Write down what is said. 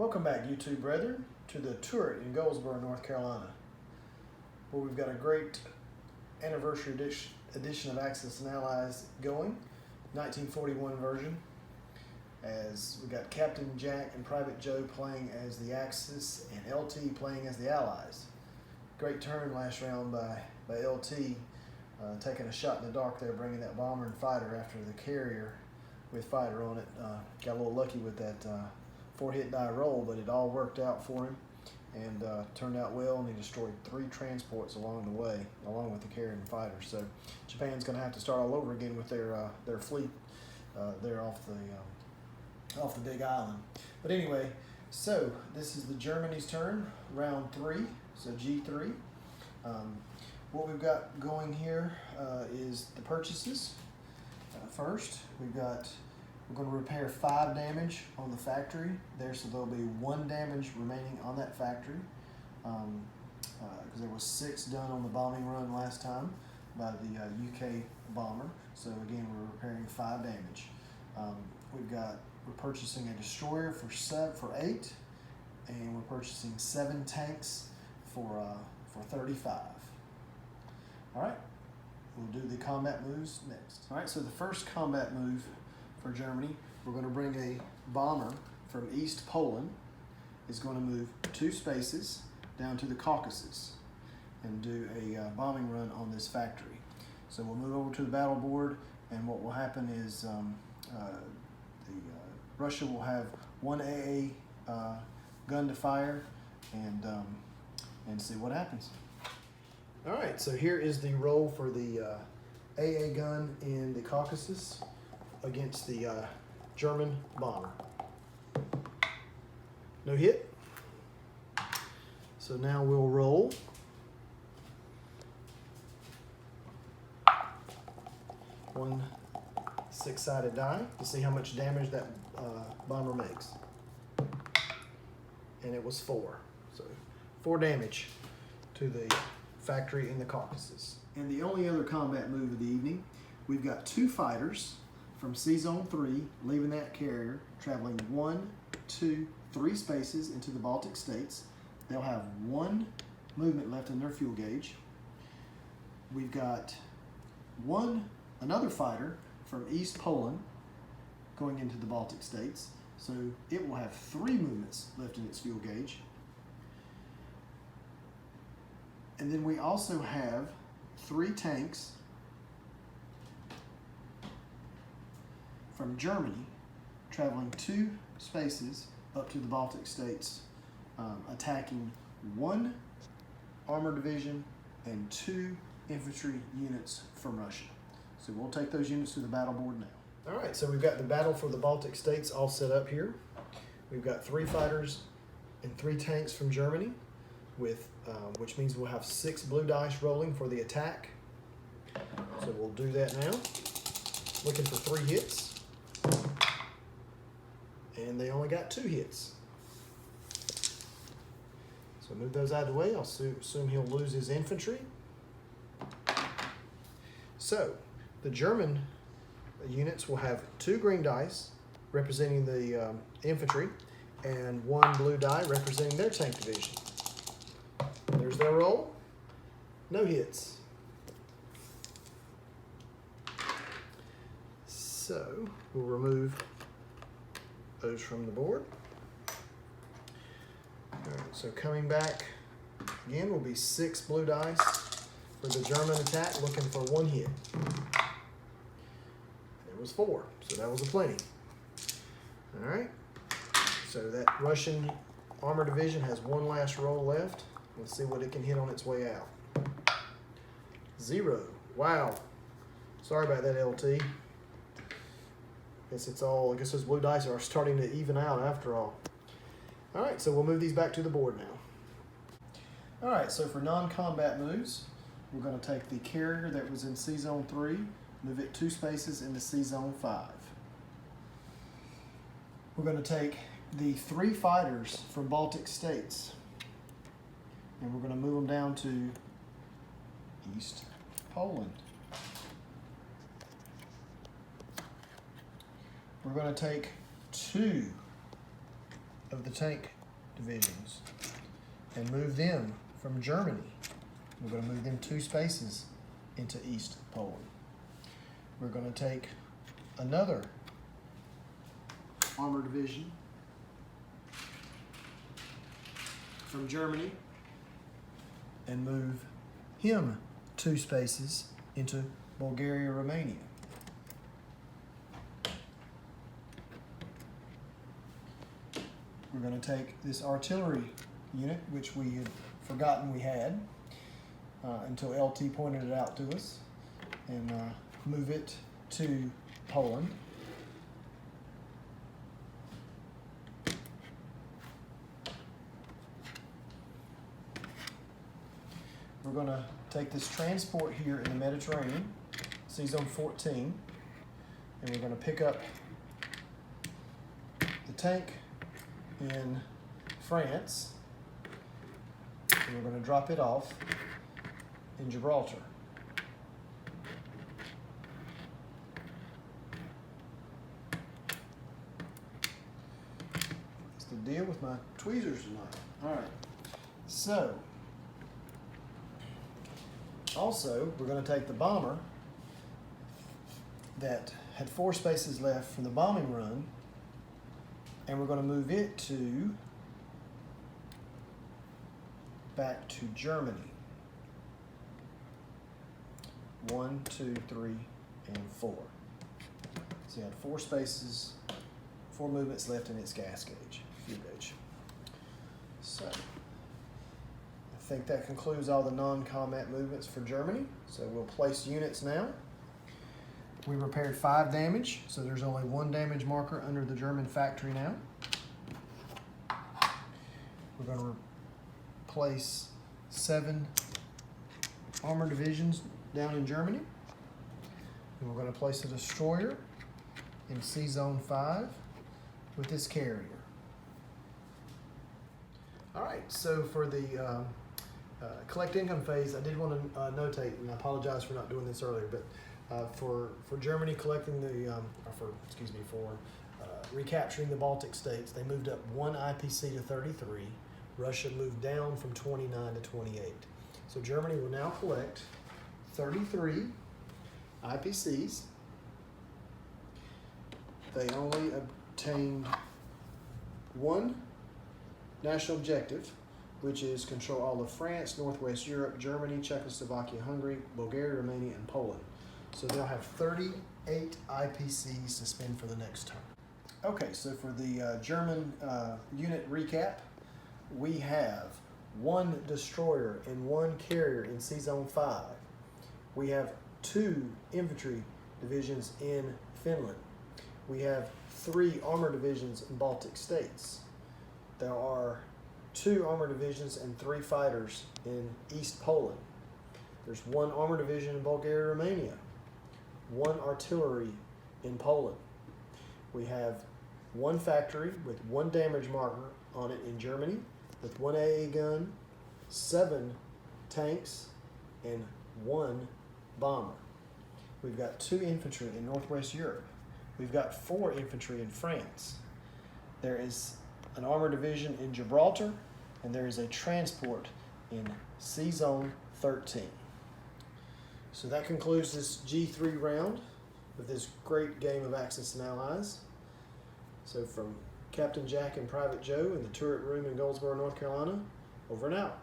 Welcome back, YouTube brethren, to the turret in Goldsboro, North Carolina, where we've got a great anniversary edition of Axis and Allies going, 1941 version, as we got Captain Jack and Pvt Joe playing as the Axis and LT playing as the Allies. Great turn last round by LT, taking a shot in the dark there, bringing that bomber and fighter after the carrier with fighter on it. Got a little lucky with that 4-hit die roll, but it all worked out for him and turned out well, and he destroyed 3 transports along the way, along with the carrier and fighter. So Japan's going to have to start all over again with their fleet there off the big island. But anyway, so this is the Germany's turn, round 3, so G3. What we've got going here is the purchases. First, we're going to repair 5 damage on the factory there, so there'll be 1 damage remaining on that factory, because there was 6 done on the bombing run last time by the UK bomber. So again, we're repairing 5 damage. We're purchasing a destroyer for 8, and we're purchasing 7 tanks for 35. All right, we'll do the combat moves next. All right, so the first combat move for Germany, we're going to bring a bomber from East Poland. Is going to move 2 spaces down to the Caucasus and do a bombing run on this factory. So we'll move over to the battle board, and what will happen is Russia will have 1 AA gun to fire, and see what happens. All right, so here is the roll for the AA gun in the Caucasus against the German bomber. No hit. So now we'll roll. One 6-sided die to see how much damage that bomber makes. And it was 4. So 4 damage to the factory in the Caucasus. And the only other combat move of the evening, we've got 2 fighters from Sea Zone 3, leaving that carrier, traveling 1, 2, 3 spaces into the Baltic states. They'll have 1 movement left in their fuel gauge. We've got another fighter from East Poland going into the Baltic states, so it will have 3 movements left in its fuel gauge. And then we also have 3 tanks from Germany, traveling 2 spaces up to the Baltic states, attacking 1 armor division and 2 infantry units from Russia. So we'll take those units to the battle board now. All right, so we've got the battle for the Baltic states all set up here. We've got 3 fighters and 3 tanks from Germany, which means we'll have 6 blue dice rolling for the attack. So we'll do that now. Looking for 3 hits. And they only got 2 hits. So move those out of the way. I'll assume he'll lose his infantry. So the German units will have 2 green dice representing the infantry and 1 blue die representing their tank division. There's their roll. No hits. So we'll remove those from the board. All right, so coming back again will be 6 blue dice for the German attack, looking for 1 hit. It was 4, so that was a plenty. All right, so that Russian armor division has 1 last roll left. Let's see what it can hit on its way out. 0. Wow. Sorry about that, LT. I guess those blue dice are starting to even out after all. All right, so we'll move these back to the board now. All right, so for non-combat moves, we're going to take the carrier that was in Sea Zone 3, move it 2 spaces into Sea Zone 5. We're going to take the 3 fighters from Baltic states, and we're going to move them down to East Poland. We're going to take 2 of the tank divisions and move them from Germany. We're going to move them 2 spaces into East Poland. We're going to take another armor division from Germany and move him 2 spaces into Bulgaria, Romania. We're going to take this artillery unit, which we had forgotten we had until LT pointed it out to us, and move it to Poland. We're going to take this transport here in the Mediterranean, Sea Zone 14, and we're going to pick up the tank in France, and we're going to drop it off in Gibraltar. That's the deal with my tweezers tonight. All right, so also we're going to take the bomber that had 4 spaces left from the bombing run, and we're going to move it back to Germany. 1, 2, 3, and 4. So you had 4 spaces, 4 movements left in its gas gauge, fuel gauge. So I think that concludes all the non-combat movements for Germany. So we'll place units now. We repaired 5 damage, so there's only 1 damage marker under the German factory now. We're going to place 7 armor divisions down in Germany. And we're going to place a destroyer in Sea Zone 5 with this carrier. All right, so for the collect income phase, I did want to notate, and I apologize for not doing this earlier, but for Germany collecting the, for recapturing the Baltic states, they moved up 1 IPC to 33. Russia moved down from 29 to 28. So Germany will now collect 33 IPCs. They only obtained 1 national objective, which is control all of France, Northwest Europe, Germany, Czechoslovakia, Hungary, Bulgaria, Romania, and Poland. So they'll have 38 IPCs to spend for the next term. Okay, so for the German unit recap, we have 1 destroyer and 1 carrier in Sea Zone 5. We have 2 infantry divisions in Finland. We have 3 armor divisions in Baltic states. There are 2 armor divisions and 3 fighters in East Poland. There's 1 armor division in Bulgaria, Romania. 1 artillery in Poland. We have 1 factory with 1 damage marker on it in Germany, with 1 AA gun, 7 tanks, and 1 bomber. We've got 2 infantry in Northwest Europe. We've got 4 infantry in France. There is an armor division in Gibraltar, and there is a transport in Sea Zone 13. So that concludes this G3 round of this great game of Axis and Allies. So from Captain Jack and Pvt Joe in the turret room in Goldsboro, North Carolina, over and out.